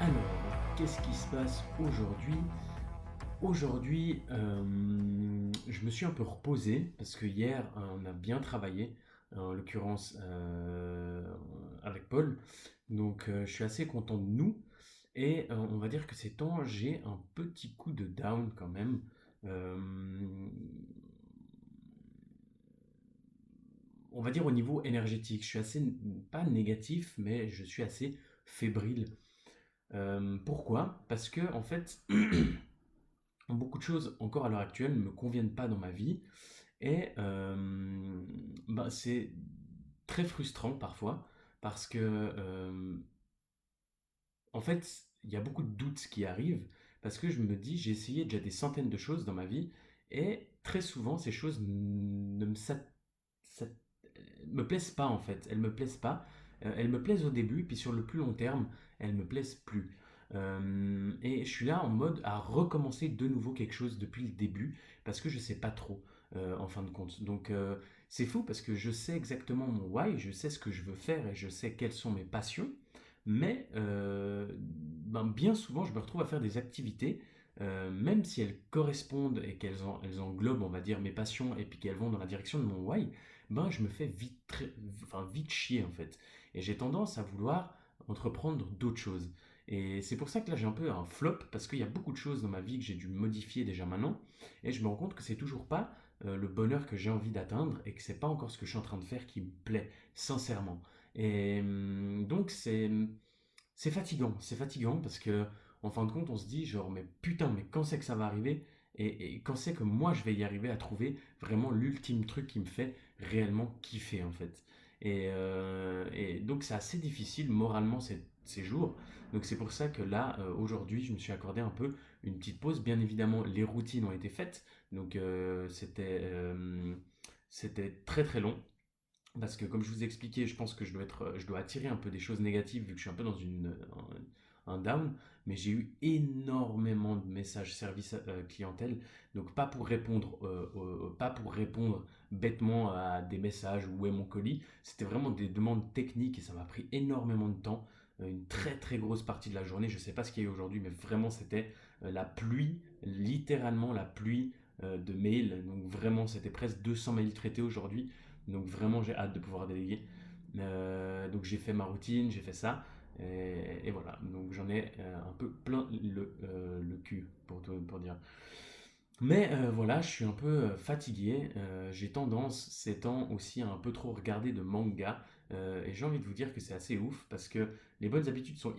Alors, qu'est-ce qui se passe aujourd'hui? Aujourd'hui, je me suis un peu reposé parce que hier, on a bien travaillé, en l'occurrence avec Paul. Donc, je suis assez content de nous. Et on va dire que ces temps, j'ai un petit coup de down quand même. Euh, on va dire au niveau énergétique, je suis assez, pas négatif, mais je suis assez fébrile. Pourquoi? Parce que, en fait, beaucoup de choses encore à l'heure actuelle ne me conviennent pas dans ma vie et bah, c'est très frustrant parfois parce que en fait il y a beaucoup de doutes qui arrivent parce que je me dis j'ai essayé déjà des centaines de choses dans ma vie et très souvent ces choses ne sat- me plaisent pas en fait, elles me plaisent pas. Elles me plaisent au début, puis sur le plus long terme, elles me plaisent plus. Et je suis là en mode à recommencer de nouveau quelque chose depuis le début, parce que je sais pas trop, en fin de compte. Donc c'est fou parce que je sais exactement mon why, je sais ce que je veux faire et je sais quelles sont mes passions, mais ben, bien souvent je me retrouve à faire des activités, même si elles correspondent et elles englobent, on va dire, mes passions et puis qu'elles vont dans la direction de mon why, ben je me fais vite chier en fait. Et j'ai tendance à vouloir entreprendre d'autres choses. Et c'est pour ça que là j'ai un peu un flop parce qu'il y a beaucoup de choses dans ma vie que j'ai dû modifier déjà maintenant. Et je me rends compte que c'est toujours pas le bonheur que j'ai envie d'atteindre et que c'est pas encore ce que je suis en train de faire qui me plaît, sincèrement. Et donc c'est fatigant parce que en fin de compte on se dit genre mais putain mais quand c'est que ça va arriver et quand c'est que moi je vais y arriver à trouver vraiment l'ultime truc qui me fait réellement kiffer en fait. Et donc c'est assez difficile moralement ces jours. Donc c'est pour ça que là aujourd'hui je me suis accordé un peu une petite pause. Bien évidemment les routines ont été faites. Donc c'était très très long. Parce que comme je vous ai expliqué, je pense que je dois attirer un peu des choses négatives vu que je suis un peu dans un down, mais j'ai eu énormément de messages service clientèle, donc pas pour répondre bêtement à des messages où est mon colis, c'était vraiment des demandes techniques et ça m'a pris énormément de temps, une très très grosse partie de la journée. Je sais pas ce qu'il y a eu aujourd'hui, mais vraiment c'était la pluie, littéralement la pluie de mails, donc vraiment c'était presque 200 mails traités aujourd'hui. Donc vraiment, j'ai hâte de pouvoir déléguer. Donc j'ai fait ma routine, j'ai fait ça. Et voilà, donc j'en ai un peu plein le cul, pour dire. Mais voilà, je suis un peu fatigué. J'ai tendance ces temps aussi à un peu trop regarder de manga. Et j'ai envie de vous dire que c'est assez ouf parce que les bonnes habitudes sont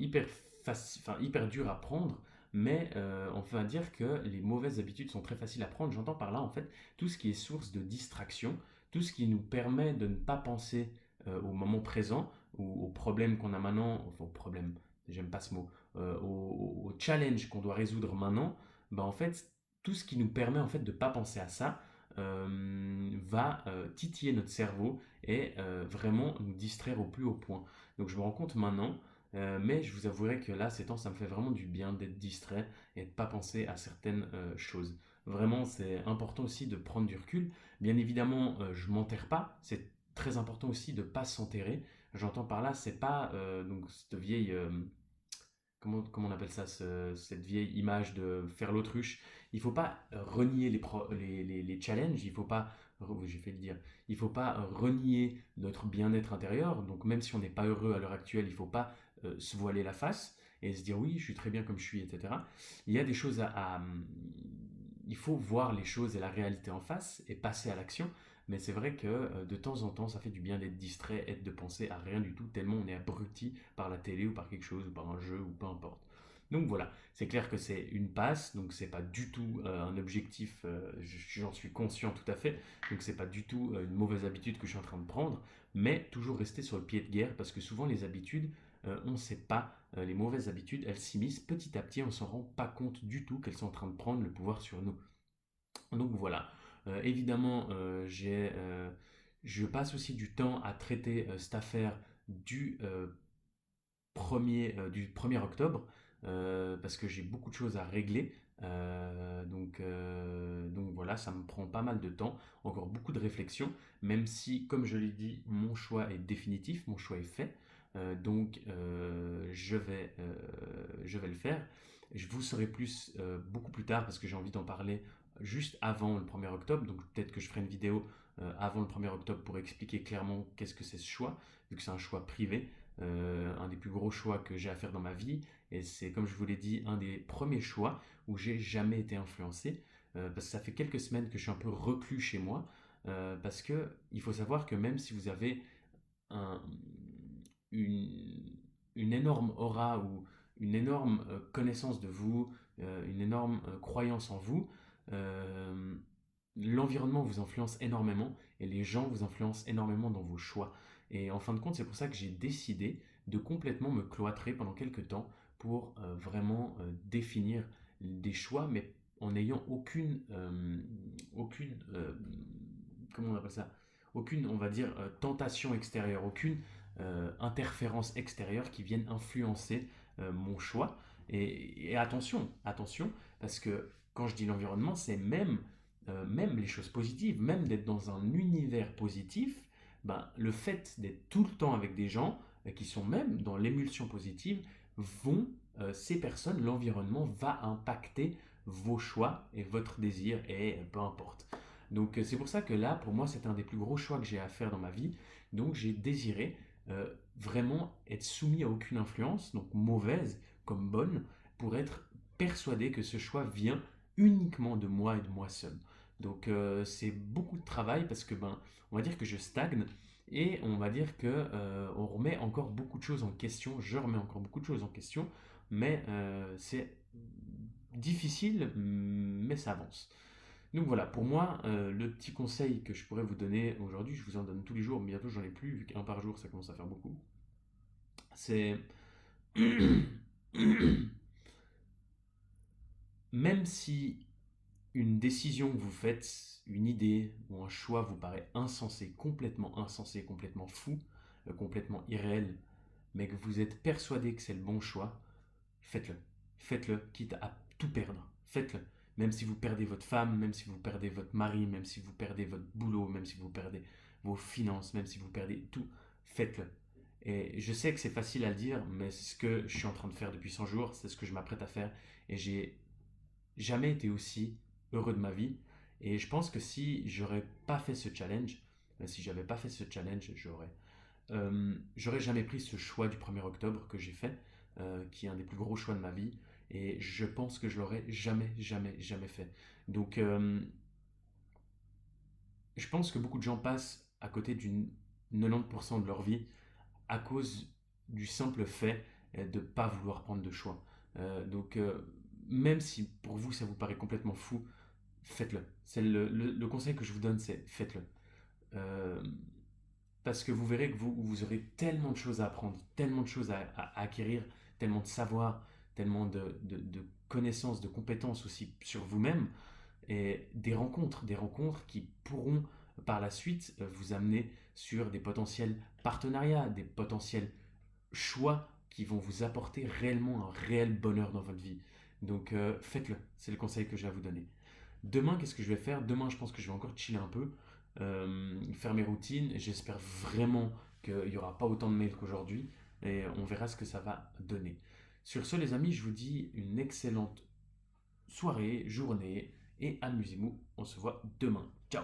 enfin, hyper dures à prendre. Mais on va dire que les mauvaises habitudes sont très faciles à prendre. J'entends par là en fait tout ce qui est source de distraction, tout ce qui nous permet de ne pas penser au moment présent ou aux problèmes qu'on a maintenant, enfin aux problèmes, j'aime pas ce mot, aux challenges qu'on doit résoudre maintenant. Bah en fait tout ce qui nous permet en fait de ne pas penser à ça va titiller notre cerveau et vraiment nous distraire au plus haut point. Donc je me rends compte maintenant, mais je vous avouerai que là, ces temps, ça me fait vraiment du bien d'être distrait et de ne pas penser à certaines choses. Vraiment, c'est important aussi de prendre du recul. Bien évidemment, je m'enterre pas. C'est très important aussi de ne pas s'enterrer. J'entends par là, c'est pas donc cette vieille comment on appelle ça, cette vieille image de faire l'autruche. Il faut pas renier les challenges, il faut pas, j'ai fait le dire, il faut pas renier notre bien-être intérieur. Donc même si on n'est pas heureux à l'heure actuelle, il faut pas se voiler la face et se dire oui, je suis très bien comme je suis, etc. Il y a des choses il faut voir les choses et la réalité en face et passer à l'action. Mais c'est vrai que de temps en temps, ça fait du bien d'être distrait et de penser à rien du tout, tellement on est abruti par la télé ou par quelque chose, ou par un jeu, ou peu importe. Donc voilà, c'est clair que c'est une passe, donc c'est pas du tout un objectif, j'en suis conscient tout à fait, donc c'est pas du tout une mauvaise habitude que je suis en train de prendre, mais toujours rester sur le pied de guerre, parce que souvent les habitudes, on ne sait pas, les mauvaises habitudes, elles s'immiscent petit à petit, on s'en rend pas compte du tout qu'elles sont en train de prendre le pouvoir sur nous. Donc voilà. Évidemment, je passe aussi du temps à traiter cette affaire du, du 1er octobre parce que j'ai beaucoup de choses à régler. Donc voilà, ça me prend pas mal de temps, encore beaucoup de réflexion, même si, comme je l'ai dit, mon choix est définitif, mon choix est fait. Donc je vais le faire. Je vous saurai plus beaucoup plus tard parce que j'ai envie d'en parler juste avant le 1er octobre. Donc peut-être que je ferai une vidéo avant le 1er octobre pour expliquer clairement qu'est-ce que c'est ce choix, vu que c'est un choix privé, un des plus gros choix que j'ai à faire dans ma vie. Et c'est, comme je vous l'ai dit, un des premiers choix où j'ai jamais été influencé. Parce que ça fait quelques semaines que je suis un peu reclus chez moi. Parce que il faut savoir que même si vous avez un- une, une énorme aura ou une énorme connaissance de vous, une énorme croyance en vous, euh, l'environnement vous influence énormément et les gens vous influencent énormément dans vos choix. Et en fin de compte, c'est pour ça que j'ai décidé de complètement me cloîtrer pendant quelques temps pour vraiment définir des choix, mais en n'ayant aucune, comment on appelle ça, aucune, on va dire, tentation extérieure, aucune interférence extérieure qui vienne influencer mon choix. Et attention, attention, parce que quand je dis l'environnement, c'est même les choses positives, même d'être dans un univers positif, ben, le fait d'être tout le temps avec des gens qui sont même dans l'émulsion positive, ces personnes, l'environnement va impacter vos choix et votre désir et peu importe. Donc c'est pour ça que là, pour moi, c'est un des plus gros choix que j'ai à faire dans ma vie. Donc j'ai désiré vraiment être soumis à aucune influence, donc mauvaise comme bonne, pour être persuadé que ce choix vient uniquement de moi et de moi seul. Donc c'est beaucoup de travail parce que ben, on va dire que je stagne et on va dire que on remet encore beaucoup de choses en question. Je remets encore beaucoup de choses en question, mais c'est difficile, mais ça avance. Donc voilà, pour moi, le petit conseil que je pourrais vous donner aujourd'hui, je vous en donne tous les jours, mais bientôt j'en ai plus, vu qu'un par jour ça commence à faire beaucoup, c'est même si une décision que vous faites, une idée ou un choix vous paraît insensé, complètement fou, complètement irréel, mais que vous êtes persuadé que c'est le bon choix, faites-le. Faites-le, quitte à tout perdre. Faites-le. Même si vous perdez votre femme, même si vous perdez votre mari, même si vous perdez votre boulot, même si vous perdez vos finances, même si vous perdez tout, faites-le. Et je sais que c'est facile à le dire, mais c'est ce que je suis en train de faire depuis 100 jours, c'est ce que je m'apprête à faire, et j'ai jamais été aussi heureux de ma vie. Et je pense que si j'aurais pas fait ce challenge, si j'avais pas fait ce challenge, j'aurais jamais pris ce choix du 1er octobre que j'ai fait, qui est un des plus gros choix de ma vie. Et je pense que je l'aurais jamais fait. Donc, je pense que beaucoup de gens passent à côté d'une 90% de leur vie à cause du simple fait de ne pas vouloir prendre de choix. Donc, même si pour vous ça vous paraît complètement fou, faites-le. C'est le conseil que je vous donne, c'est faites-le. Euh, Parce que vous verrez que vous aurez tellement de choses à apprendre, tellement de choses à acquérir, tellement de savoir, tellement de connaissances, de compétences aussi sur vous-même, et des rencontres qui pourront par la suite vous amener sur des potentiels partenariats, des potentiels choix qui vont vous apporter réellement un réel bonheur dans votre vie. Donc faites-le, c'est le conseil que j'ai à vous donner. Demain, qu'est-ce que je vais faire? Demain, je pense que je vais encore chiller un peu, faire mes routines. J'espère vraiment qu'il n'y aura pas autant de mails qu'aujourd'hui et on verra ce que ça va donner. Sur ce, les amis, je vous dis une excellente soirée, journée et amusez-vous. On se voit demain. Ciao!